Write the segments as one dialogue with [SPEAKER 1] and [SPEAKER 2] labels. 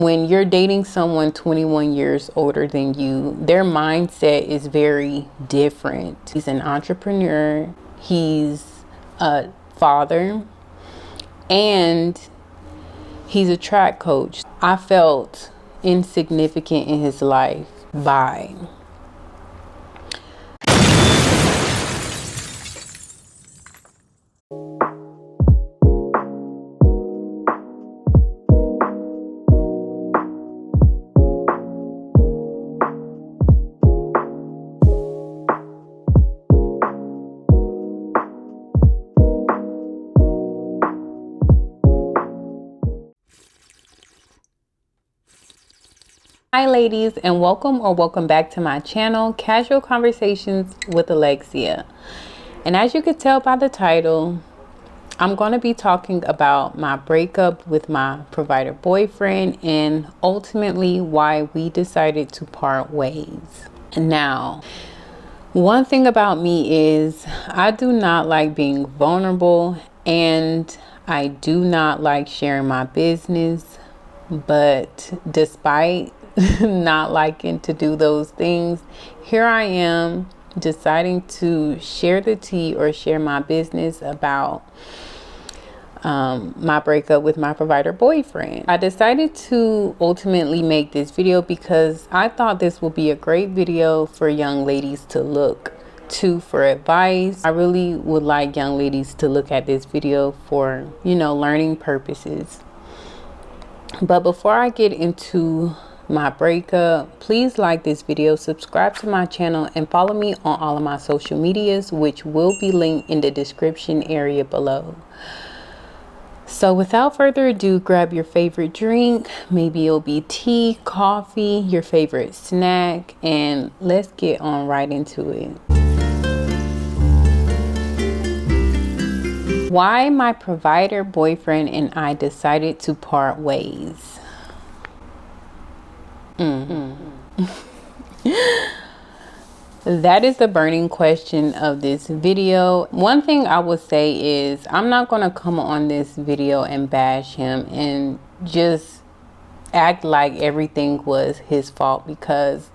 [SPEAKER 1] When you're dating someone 21 years older than you, their mindset is very different. He's an entrepreneur, he's a father, and he's a track coach. I felt insignificant in his life by Hi ladies, and welcome back to my channel, Casual Conversations with Alexia. And as you could tell by the title, I'm going to be talking about my breakup with my provider boyfriend and ultimately why we decided to part ways. Now, one thing about me is I do not like being vulnerable and I do not like sharing my business, but despite not liking to do those things, here I am deciding to share the tea or share my business about my breakup with my provider boyfriend. I decided to ultimately make this video because I thought this would be a great video for young ladies to look to for advice. I really would like young ladies to look at this video for, learning purposes. But before I get into my breakup, please like this video, subscribe to my channel, and follow me on all of my social medias, which will be linked in the description area below. So without further ado, grab your favorite drink, maybe it'll be tea, coffee, your favorite snack, and let's get on right into it. Why my provider boyfriend and I decided to part ways. That is the burning question of this video. One thing I would say is I'm not going to come on this video and bash him and just act like everything was his fault, because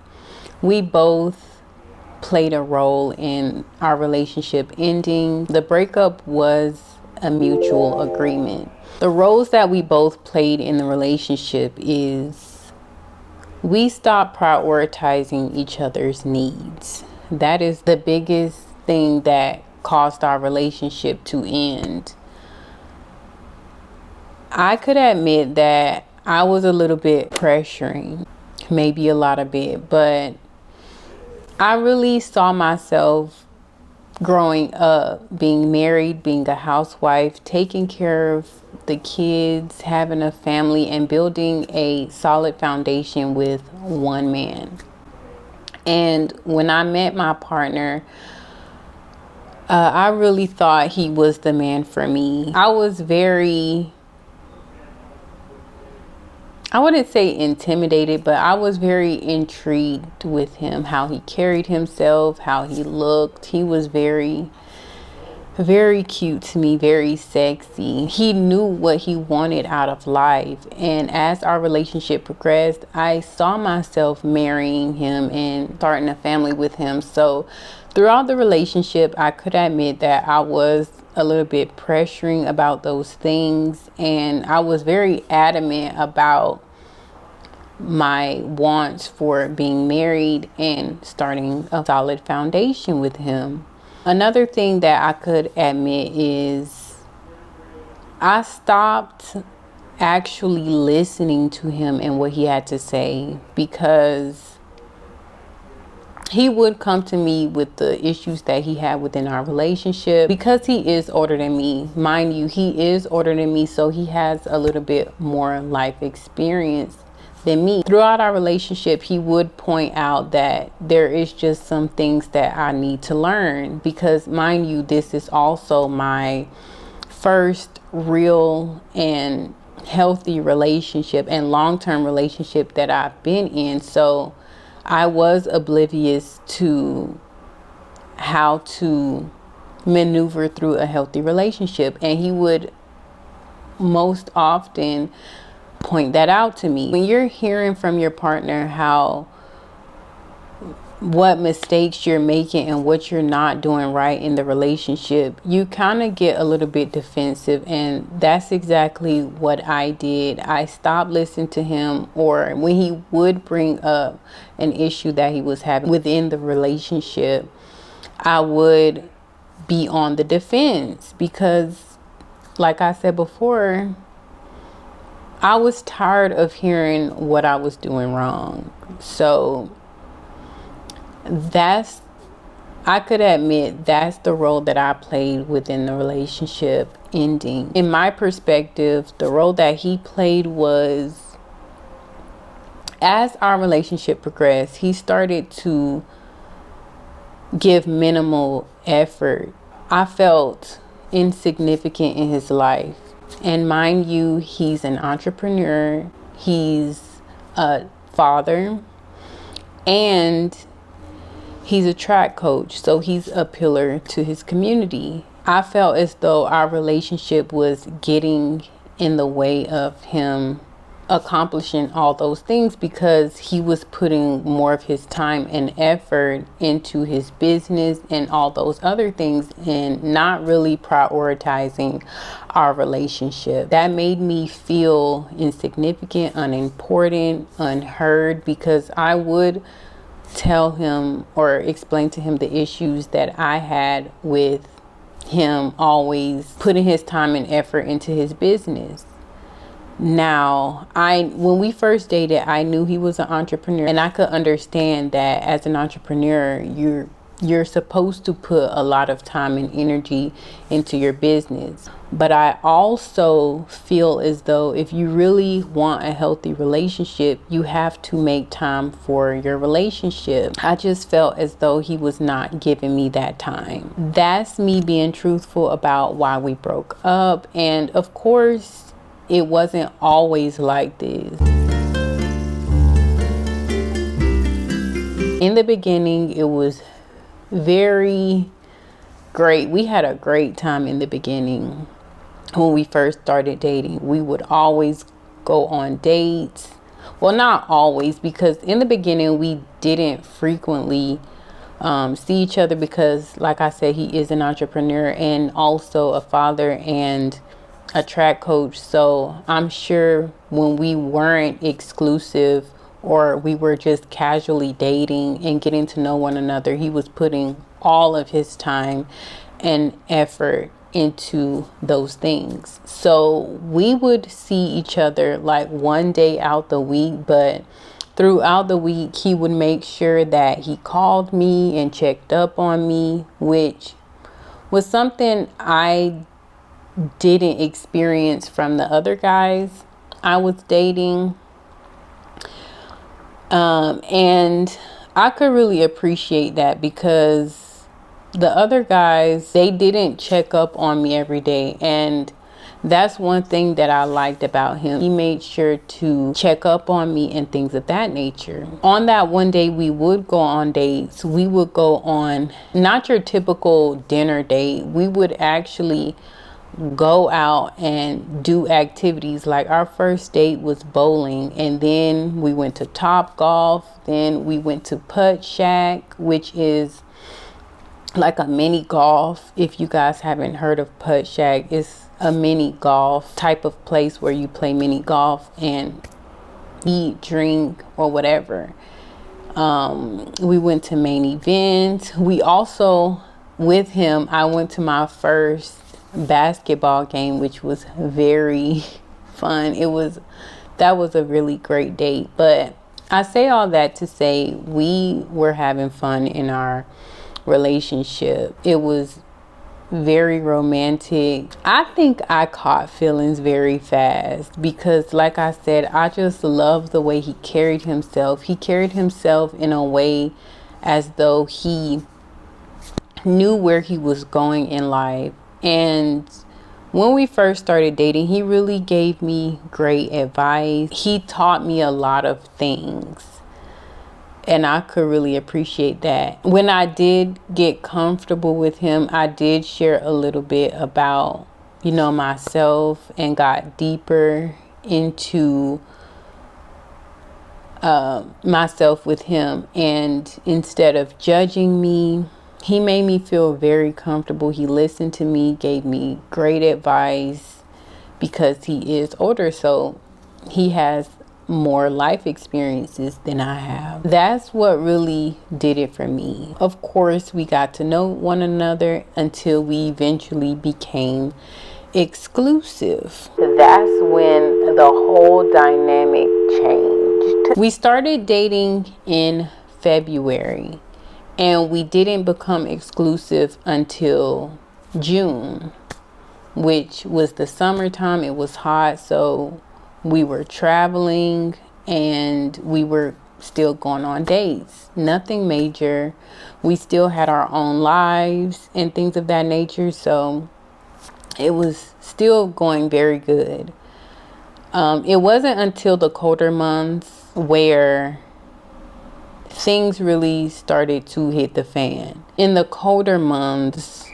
[SPEAKER 1] we both played a role in our relationship ending. The breakup was a mutual agreement. The roles that we both played in the relationship is we stopped prioritizing each other's needs. That is the biggest thing that caused our relationship to end. I could admit that I was a little bit pressuring, maybe a lot of bit, but I really saw myself growing up, being married, being a housewife, taking care of the kids, having a family, and building a solid foundation with one man. And when I met my partner, I really thought he was the man for me. I was I wouldn't say intimidated, but I was very intrigued with him, how he carried himself, how he looked. He was very cute to me, very sexy. He knew what he wanted out of life. And as our relationship progressed, I saw myself marrying him and starting a family with him. So throughout the relationship, I could admit that I was a little bit pressuring about those things. And I was very adamant about my wants for being married and starting a solid foundation with him. Another thing that I could admit is I stopped actually listening to him and what he had to say, because he would come to me with the issues that he had within our relationship. Because he is older than me, mind you, he is older than me, so he has a little bit more life experience than me. Throughout our relationship, he would point out that there is just some things that I need to learn, because mind you, this is also my first real and healthy relationship and long-term relationship that I've been in. So I was oblivious to how to maneuver through a healthy relationship, and he would most often point that out to me. When you're hearing from your partner what mistakes you're making and what you're not doing right in the relationship, you kind of get a little bit defensive, and that's exactly what I did. I stopped listening to him, or when he would bring up an issue that he was having within the relationship, I would be on the defense because, like I said before, I was tired of hearing what I was doing wrong. So I could admit that's the role that I played within the relationship ending. In my perspective, the role that he played was, as our relationship progressed, he started to give minimal effort. I felt insignificant in his life. And mind you, he's an entrepreneur, he's a father, and he's a track coach, so he's a pillar to his community. I felt as though our relationship was getting in the way of him accomplishing all those things because he was putting more of his time and effort into his business and all those other things and not really prioritizing our relationship. That made me feel insignificant, unimportant, unheard, because I would tell him or explain to him the issues that I had with him always putting his time and effort into his business. Now, when we first dated, I knew he was an entrepreneur, and I could understand that as an entrepreneur, you're supposed to put a lot of time and energy into your business. But I also feel as though if you really want a healthy relationship, you have to make time for your relationship. I just felt as though he was not giving me that time. That's me being truthful about why we broke up. And of course, it wasn't always like this. In the beginning, it was very great. We had a great time in the beginning. When we first started dating, we would always go on dates. Well, not always, because in the beginning we didn't frequently see each other because, like I said, he is an entrepreneur and also a father and a track coach. So I'm sure when we weren't exclusive or we were just casually dating and getting to know one another, he was putting all of his time and effort into those things. So we would see each other like one day out the week, but throughout the week he would make sure that he called me and checked up on me, which was something I didn't experience from the other guys I was dating. And I could really appreciate that because the other guys, they didn't check up on me every day. And that's one thing that I liked about him. He made sure to check up on me and things of that nature. On that one day, we would go on dates. We would go on not your typical dinner date. We would actually go out and do activities. Like our first date was bowling, and then we went to Top Golf, then we went to Putt Shack, which is like a mini golf. If you guys haven't heard of Putt Shack, it's a mini golf type of place where you play mini golf and eat, drink, or whatever. We went to Main Event. We also, with him, I went to my first basketball game, which was very fun. That was a really great date. But I say all that to say we were having fun in our relationship. It was very romantic. I think I caught feelings very fast because, like I said, I just love the way he carried himself. He carried himself in a way as though he knew where he was going in life. And when we first started dating, he really gave me great advice. He taught me a lot of things, and I could really appreciate that. When I did get comfortable with him, I did share a little bit about, myself and got deeper into myself with him, and instead of judging me, he made me feel very comfortable. He listened to me, gave me great advice because he is older, so he has more life experiences than I have. That's what really did it for me. Of course, we got to know one another until we eventually became exclusive. That's when the whole dynamic changed. We started dating in February, and we didn't become exclusive until June, which was the summertime. It was hot, so we were traveling and we were still going on dates. Nothing major. We still had our own lives and things of that nature, so it was still going very good. It wasn't until the colder months where things really started to hit the fan. In the colder months,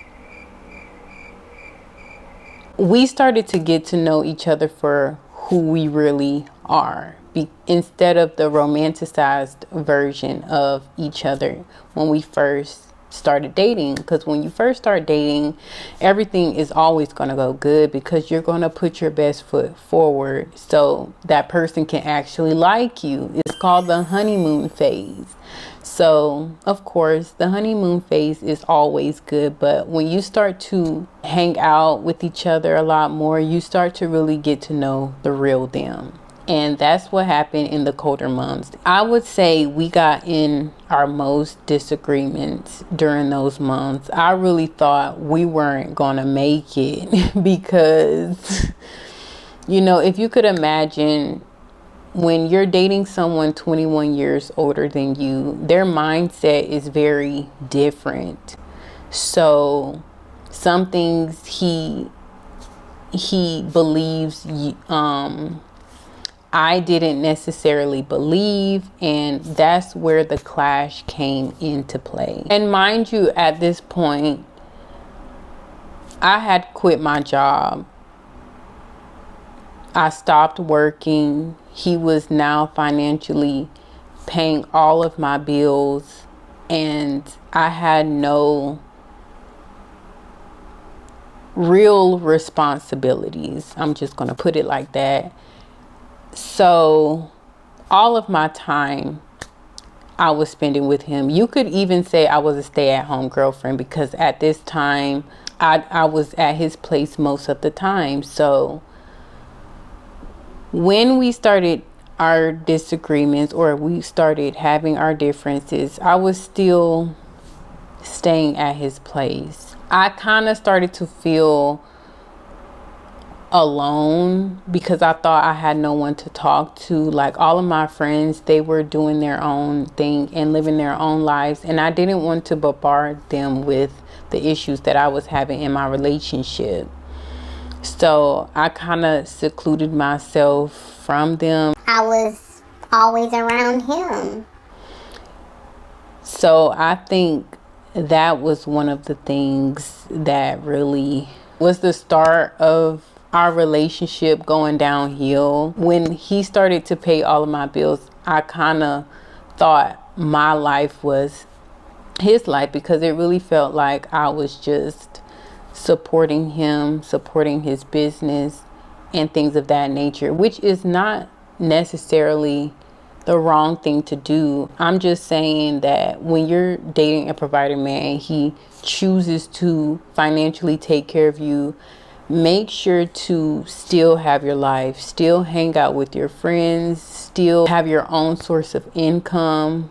[SPEAKER 1] we started to get to know each other for who we really are, instead of the romanticized version of each other when we first started dating. Because when you first start dating, everything is always going to go good because you're going to put your best foot forward so that person can actually like you. It's called the honeymoon phase. So of course the honeymoon phase is always good, but when you start to hang out with each other a lot more, you start to really get to know the real them. And that's what happened in the colder months. I would say we got in our most disagreements during those months. I really thought we weren't gonna make it because, if you could imagine, when you're dating someone 21 years older than you, their mindset is very different. So some things he believes I didn't necessarily believe, and that's where the clash came into play. And mind you, at this point, I had quit my job. I stopped working. He was now financially paying all of my bills, and I had no real responsibilities. I'm just going to put it like that. So all of my time I was spending with him. You could even say I was a stay-at-home girlfriend because at this time I was at his place most of the time. So when we started our disagreements, or we started having our differences, I was still staying at his place. I kind of started to feel alone because I thought I had no one to talk to. Like, all of my friends, they were doing their own thing and living their own lives, and I didn't want to bombard them with the issues that I was having in my relationship. So I kind of secluded myself from them.
[SPEAKER 2] I was always around him.
[SPEAKER 1] So I think that was one of the things that really was the start of our relationship going downhill. When he started to pay all of my bills, I kind of thought my life was his life, because it really felt like I was just supporting him, supporting his business and things of that nature, which is not necessarily the wrong thing to do. I'm just saying that when you're dating a provider man, he chooses to financially take care of you, make sure to still have your life, still hang out with your friends, still have your own source of income.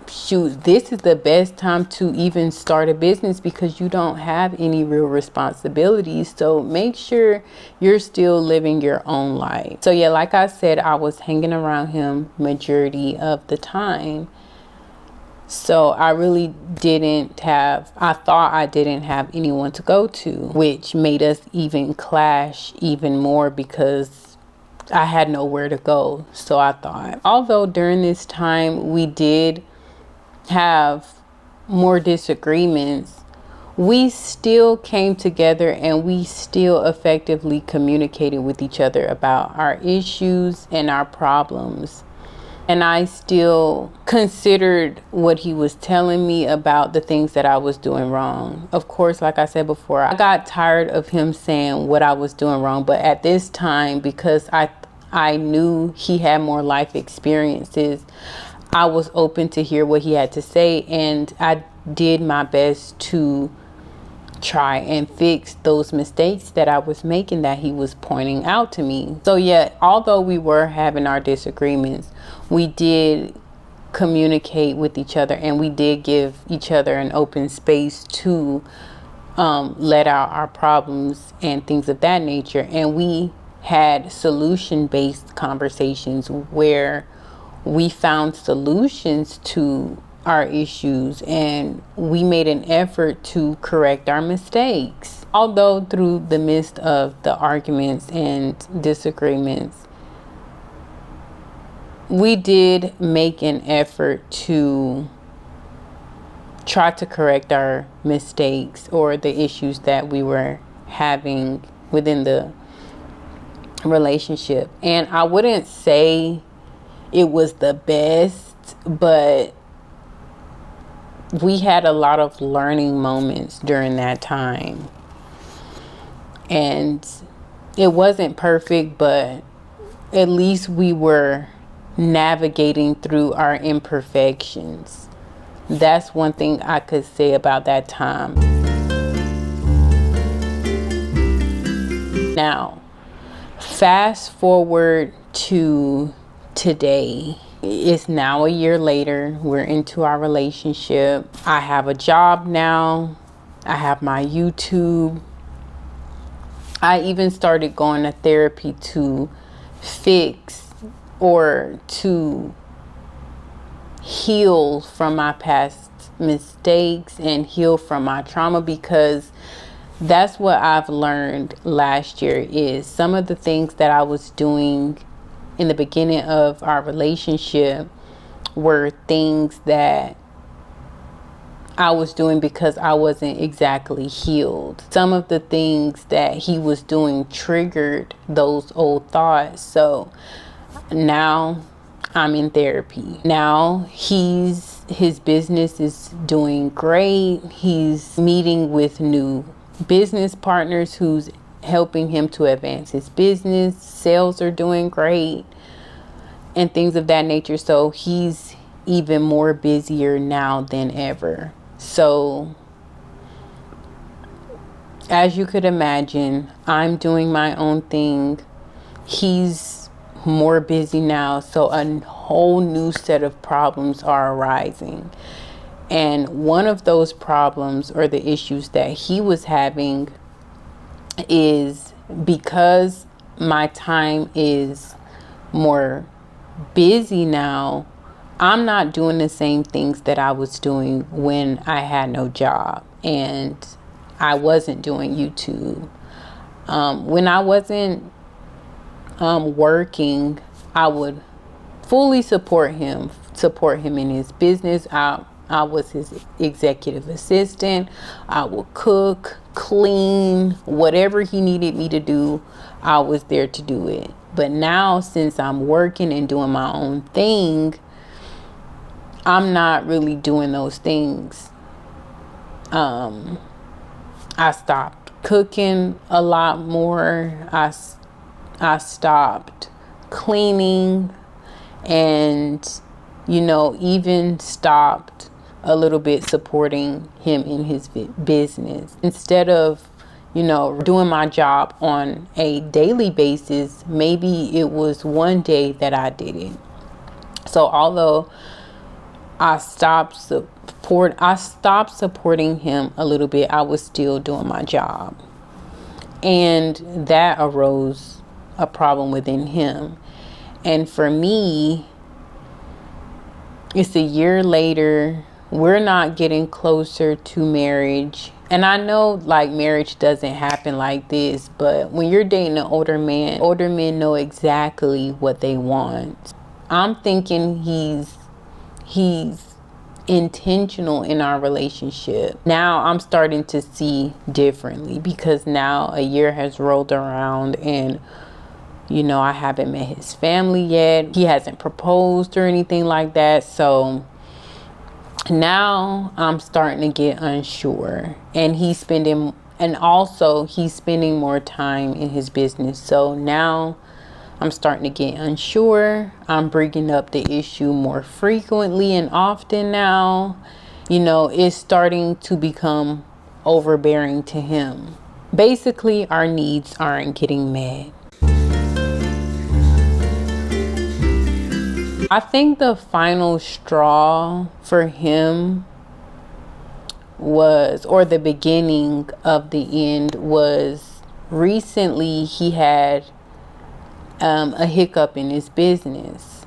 [SPEAKER 1] Shoot, this is the best time to even start a business because you don't have any real responsibilities. So make sure you're still living your own life. So yeah, like I said, I was hanging around him majority of the time. So I really I thought I didn't have anyone to go to, which made us even clash even more because I had nowhere to go. So I thought, although during this time we did have more disagreements, we still came together and we still effectively communicated with each other about our issues and our problems. And I still considered what he was telling me about the things that I was doing wrong. Of course, like I said before, I got tired of him saying what I was doing wrong. But at this time, because I knew he had more life experiences, I was open to hear what he had to say. And I did my best to try and fix those mistakes that I was making that he was pointing out to me. So yeah, although we were having our disagreements, we did communicate with each other and we did give each other an open space to let out our problems and things of that nature. And we had solution-based conversations where we found solutions to our issues and we made an effort to correct our mistakes. Although through the midst of the arguments and disagreements, we did make an effort to try to correct our mistakes or the issues that we were having within the relationship. And I wouldn't say it was the best, but we had a lot of learning moments during that time. And it wasn't perfect, but at least we were navigating through our imperfections. That's one thing I could say about that time. Now, fast forward to today. It's now a year later. We're into our relationship. I have a job now. I have my YouTube. I even started going to therapy to fix or to heal from my past mistakes and heal from my trauma, because that's what I've learned last year is some of the things that I was doing in the beginning of our relationship were things that I was doing because I wasn't exactly healed. Some of the things that he was doing triggered those old thoughts. So now I'm in therapy. Now his business is doing great. He's meeting with new business partners who's helping him to advance his business. Sales are doing great and things of that nature. So he's even more busier now than ever. So as you could imagine, I'm doing my own thing. He's more busy now. So a whole new set of problems are arising. And one of those problems or the issues that he was having is because my time is more busy now, I'm not doing the same things that I was doing when I had no job and I wasn't doing YouTube. When I wasn't working, I would fully support him in his business. I was his executive assistant. I would cook, clean, whatever he needed me to do, I was there to do it. But now, since I'm working and doing my own thing, I'm not really doing those things. I stopped cooking a lot more. I stopped cleaning and, even stopped a little bit supporting him in his business. Instead of, doing my job on a daily basis, maybe it was one day that I did it. So although I stopped supporting him a little bit, I was still doing my job. And that arose a problem within him. And for me, it's a year later. We're not getting closer to marriage. And I know marriage doesn't happen like this, but when you're dating an older men know exactly what they want. I'm thinking he's intentional in our relationship. Now I'm starting to see differently because now a year has rolled around and I haven't met his family yet. He hasn't proposed or anything like that. So now I'm starting to get unsure. And he's spending more time in his business. So now I'm starting to get unsure. I'm bringing up the issue more frequently and often now. It's starting to become overbearing to him. Basically, our needs aren't getting met. I think the final straw for him or the beginning of the end was recently he had a hiccup in his business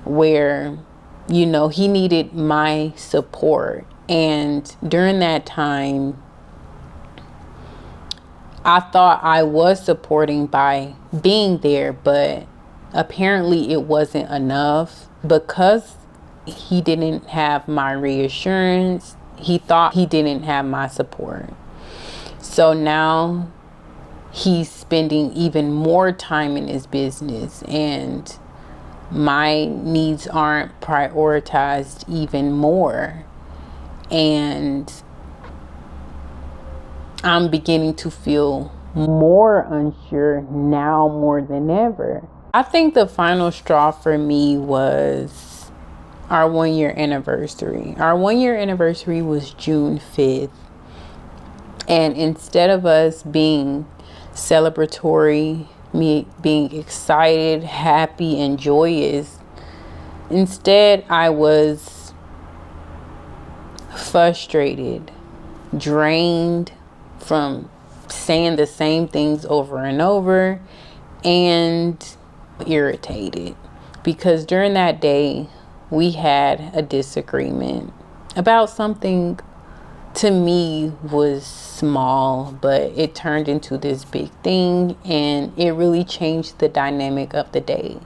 [SPEAKER 1] where, he needed my support. And during that time, I thought I was supporting by being there, but apparently it wasn't enough because he didn't have my reassurance. He thought he didn't have my support. So now he's spending even more time in his business and my needs aren't prioritized even more. And I'm beginning to feel more unsure now more than ever. I think the final straw for me was our 1-year anniversary. Our 1-year anniversary was June 5th. And instead of us being celebratory, me being excited, happy, and joyous, instead I was frustrated, drained from saying the same things over and over, and irritated because during that day we had a disagreement about something to me was small, but it turned into this big thing and it really changed the dynamic of the day.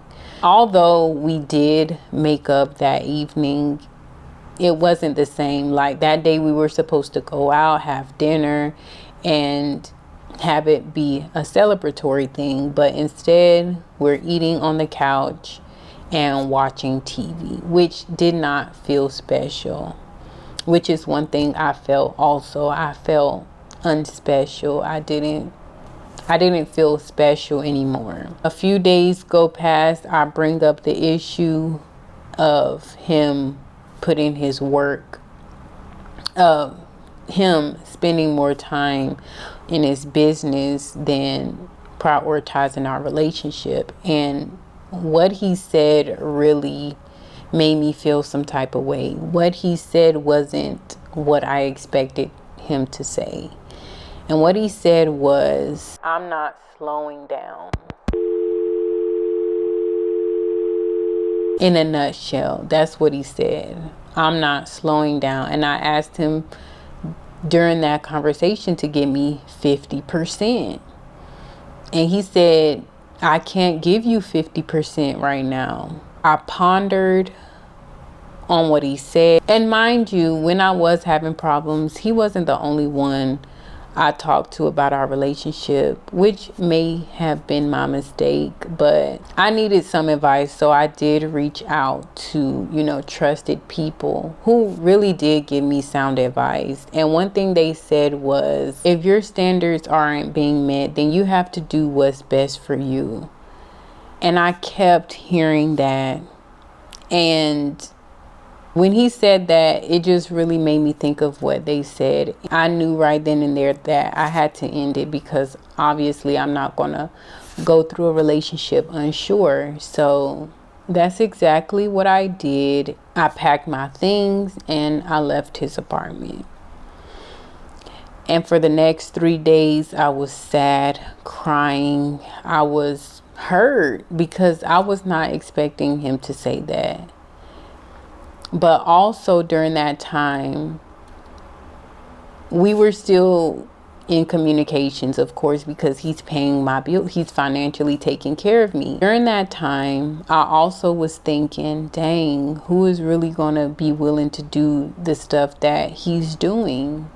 [SPEAKER 1] Although we did make up that evening, it wasn't the same. Like that day we were supposed to go out, have dinner, and have it be a celebratory thing, but instead we're eating on the couch and watching TV, which did not feel special, which is one thing I felt also. I felt unspecial. I didn't feel special anymore. A few days go past, I bring up the issue of him putting his work, him spending more time in his business than prioritizing our relationship. And what he said really made me feel some type of way. What he said wasn't what I expected him to say. And what he said was, "I'm not slowing down." In a nutshell, that's what he said. "I'm not slowing down." And I asked him during that conversation to give me 50%. And he said, "I can't give you 50% right now." I pondered on what he said. And mind you, when I was having problems, he wasn't the only one I talked to about our relationship, which may have been my mistake, but I needed some advice. So I did reach out to, trusted people who really did give me sound advice. And one thing they said was, if your standards aren't being met, then you have to do what's best for you. And I kept hearing that. And when he said that, it just really made me think of what they said. I knew right then and there that I had to end it because obviously I'm not going to go through a relationship unsure. So that's exactly what I did. I packed my things and I left his apartment. And for the next 3 days, I was sad, crying. I was hurt because I was not expecting him to say that. But also during that time, we were still in communications, of course, because he's paying my bill. He's financially taking care of me. During that time, I also was thinking, dang, who is really going to be willing to do the stuff that he's doing?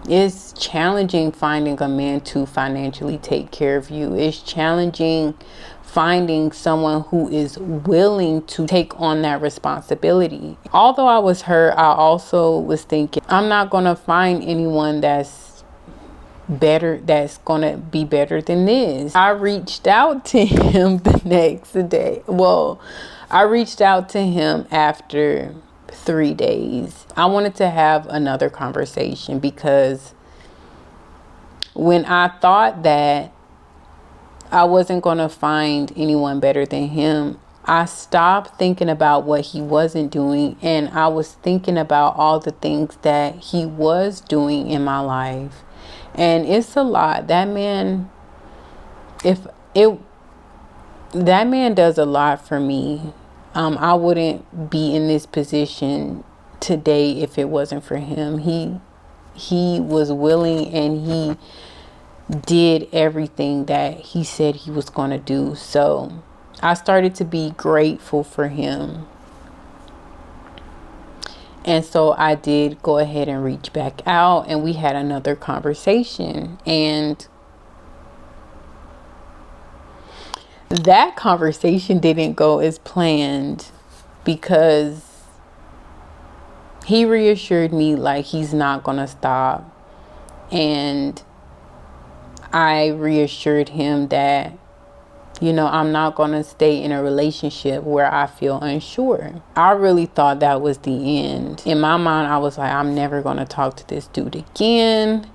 [SPEAKER 1] It's challenging finding a man to financially take care of you. It's challenging finding someone who is willing to take on that responsibility. Although I was hurt, I also was thinking, I'm not going to find anyone that's gonna be better than this. I reached out to him the next day. Well, I reached out to him after 3 days. I wanted to have another conversation because when I thought that I wasn't gonna find anyone better than him, I stopped thinking about what he wasn't doing, and I was thinking about all the things that he was doing in my life. And it's a lot. That man does a lot for me. I wouldn't be in this position today if it wasn't for him. He was willing, and he did everything that he said he was going to do. So I started to be grateful for him. And so I did go ahead and reach back out, and we had another conversation. And that conversation didn't go as planned because he reassured me like he's not going to stop. And I reassured him that, I'm not going to stay in a relationship where I feel unsure. I really thought that was the end. In my mind, I was like, I'm never going to talk to this dude again.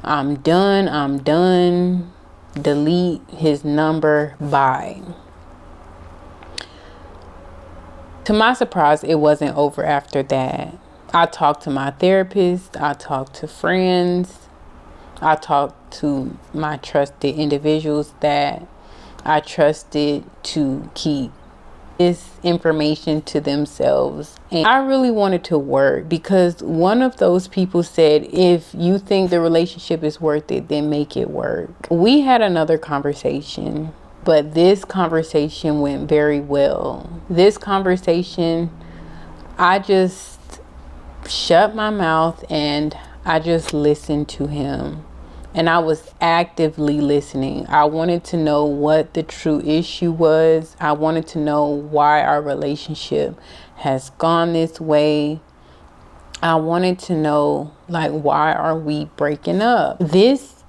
[SPEAKER 1] I'm done. Delete his number. Bye. To my surprise, it wasn't over after that. I talked to my therapist. I talked to friends. I talked to my trusted individuals that I trusted to keep this information to themselves. And I really wanted to work because one of those people said, if you think the relationship is worth it, then make it work. We had another conversation, but this conversation went very well. This conversation, I just shut my mouth and I just listened to him. And I was actively listening. I wanted to know what the true issue was. I wanted to know why our relationship has gone this way. I wanted to know, why are we breaking up? This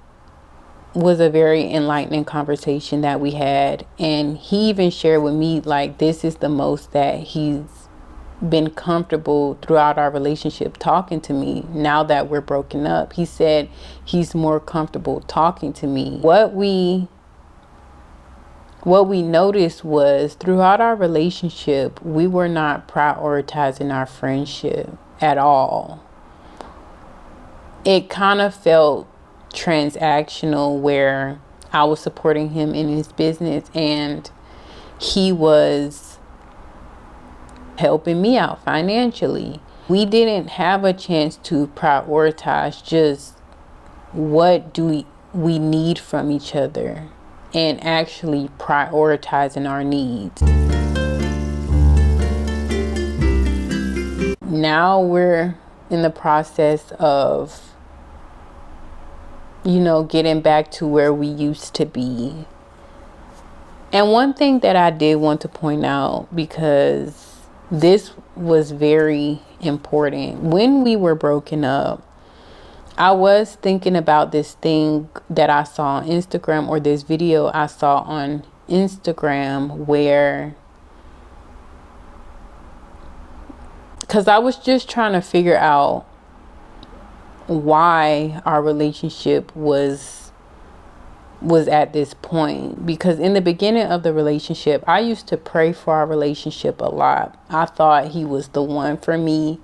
[SPEAKER 1] was a very enlightening conversation that we had. And he even shared with me, this is the most that he's been comfortable throughout our relationship talking to me. Now that we're broken up, he said he's more comfortable talking to me. What we noticed was throughout our relationship, we were not prioritizing our friendship at all. It kind of felt transactional, where I was supporting him in his business and he was helping me out financially. We didn't have a chance to prioritize just what do we need from each other and actually prioritizing our needs. Now we're in the process of, getting back to where we used to be. And one thing that I did want to point out, because this was very important. When we were broken up, I was thinking about this thing that I saw on Instagram, or this video I saw on Instagram, because I was just trying to figure out why our relationship was at this point. Because in the beginning of the relationship, I used to pray for our relationship a lot. I thought he was the one for me.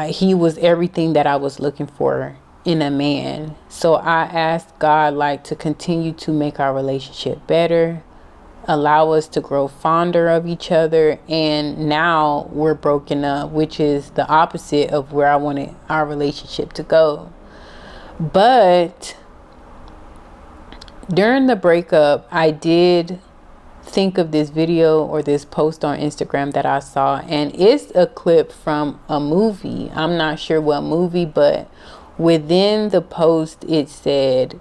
[SPEAKER 1] He was everything that I was looking for in a man. So I asked God to continue to make our relationship better, allow us to grow fonder of each other. And now we're broken up, which is the opposite of where I wanted our relationship to go. But during the breakup, I did think of this video or this post on Instagram that I saw, and it's a clip from a movie. I'm not sure what movie, but within the post it said,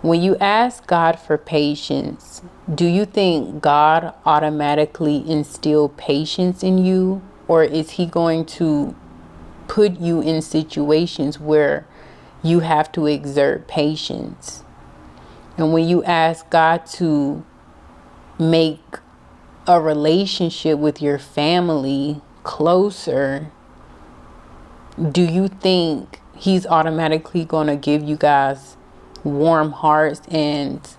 [SPEAKER 1] when you ask God for patience, do you think God automatically instill patience in you, or is he going to put you in situations where you have to exert patience? And when you ask God to make a relationship with your family closer, do you think he's automatically going to give you guys warm hearts and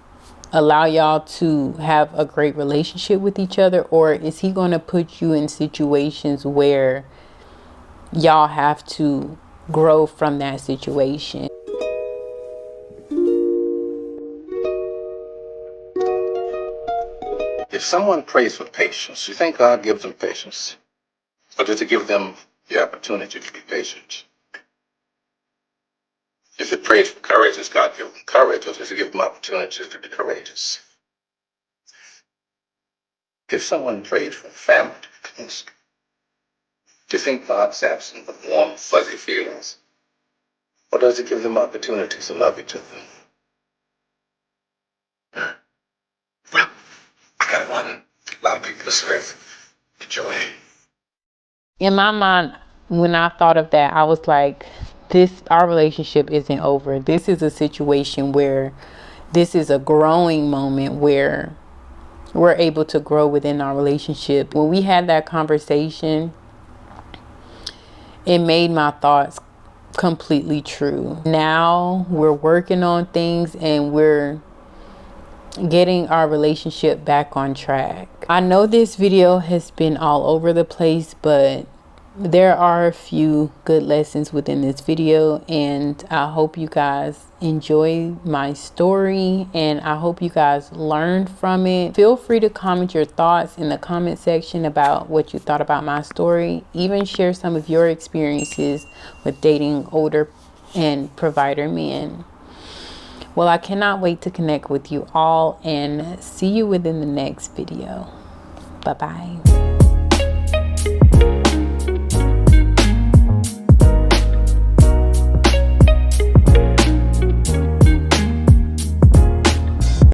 [SPEAKER 1] allow y'all to have a great relationship with each other? Or is he going to put you in situations where y'all have to grow from that situation?
[SPEAKER 3] If someone prays for patience, you think God gives them patience? Or does he give them the opportunity to be patient? If it prays for courage, does God give them courage, or does he give them opportunities to be courageous? If someone prays for family, do you think God's absent of warm, fuzzy feelings? Or does he give them opportunities to love each other? Well, I got one. A lot of people to serve. Enjoy.
[SPEAKER 1] In my mind, when I thought of that, I was like, our relationship isn't over. This is a situation where this is a growing moment where we're able to grow within our relationship. When we had that conversation, it made my thoughts completely true. Now we're working on things and we're getting our relationship back on track. I know this video has been all over the place, but there are a few good lessons within this video, and I hope you guys enjoy my story and I hope you guys learned from it. Feel free to comment your thoughts in the comment section about what you thought about my story. Even share some of your experiences with dating older and provider men. Well, I cannot wait to connect with you all and see you within the next video. Bye-bye.